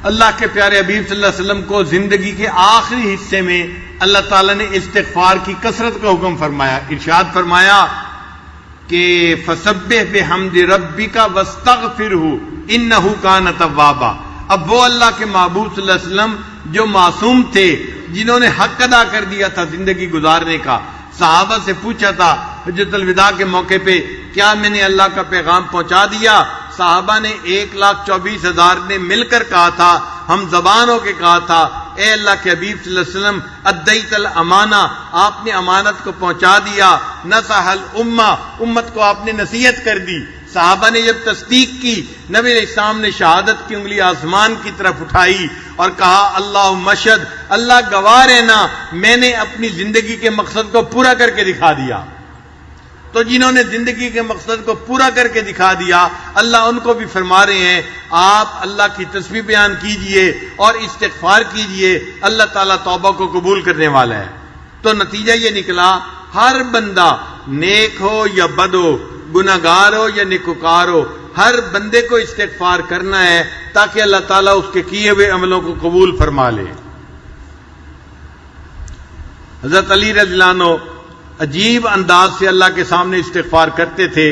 اللہ کے پیارے حبیب صلی اللہ علیہ وسلم کو زندگی کے آخری حصے میں اللہ تعالیٰ نے استغفار کی کثرت کا حکم فرمایا. ارشاد فرمایا کہ فسبح بحمد ربک واستغفرہ انہ کان توابا. اب وہ اللہ کے محبوب صلی اللہ علیہ وسلم جو معصوم تھے، جنہوں نے حق ادا کر دیا تھا زندگی گزارنے کا، صحابہ سے پوچھا تھا حجۃ الوداع کے موقع پہ، کیا میں نے اللہ کا پیغام پہنچا دیا؟ صحابہ نے 1,24,000 نے مل کر کہا تھا، ہم زبان ہو کے کہا تھا، اے اللہ کے حبیب صلی اللہ علیہ وسلم ادیت الامانہ، آپ نے امانت کو پہنچا دیا. نصح الامہ، امت کو آپ نے نصیحت کر دی. صحابہ نے جب تصدیق کی، نبی علیہ السلام نے شہادت کی انگلی آسمان کی طرف اٹھائی اور کہا اللہ مشہد، اللہ گواہ رہنا، میں نے اپنی زندگی کے مقصد کو پورا کر کے دکھا دیا. تو جنہوں نے زندگی کے مقصد کو پورا کر کے دکھا دیا، اللہ ان کو بھی فرما رہے ہیں آپ اللہ کی تسبیح بیان کیجئے اور استغفار کیجئے، اللہ تعالیٰ توبہ کو قبول کرنے والا ہے. تو نتیجہ یہ نکلا، ہر بندہ نیک ہو یا بد ہو، گناہگار ہو یا نیکوکار ہو، ہر بندے کو استغفار کرنا ہے تاکہ اللہ تعالیٰ اس کے کیے ہوئے عملوں کو قبول فرما لے. حضرت علی رضی اللہ عنہ عجیب انداز سے اللہ کے سامنے استغفار کرتے تھے.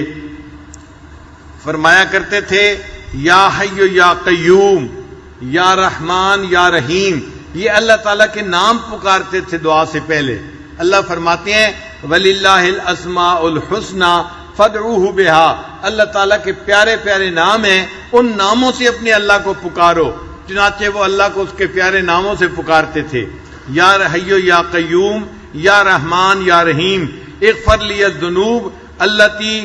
فرمایا کرتے تھے یا حی یا قیوم یا رحمان یا رحیم. یہ اللہ تعالیٰ کے نام پکارتے تھے دعا سے پہلے. اللہ فرماتے ہیں وَلِلَّهِ الْأَسْمَاءُ الْحُسْنَى فَادْعُوهُ بِهَا. اللہ تعالیٰ کے پیارے پیارے نام ہیں، ان ناموں سے اپنے اللہ کو پکارو. چنانچہ وہ اللہ کو اس کے پیارے ناموں سے پکارتے تھے. یا حی یا قیوم یا رحمان یا رحیم اغفر لی الذنوب التی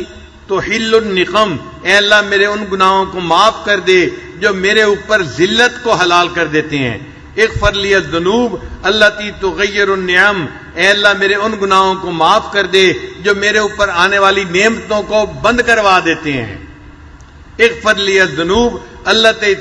تحل النقم. اے اللہ میرے ان گناہوں کو معاف کر دے جو میرے اوپر ذلت کو حلال کر دیتے ہیں. اغفر لی الذنوب التی تغیر النعم. اے اللہ میرے ان گناہوں کو معاف کر دے جو میرے اوپر آنے والی نعمتوں کو بند کروا دیتے ہیں. اغفر لی الذنوب التی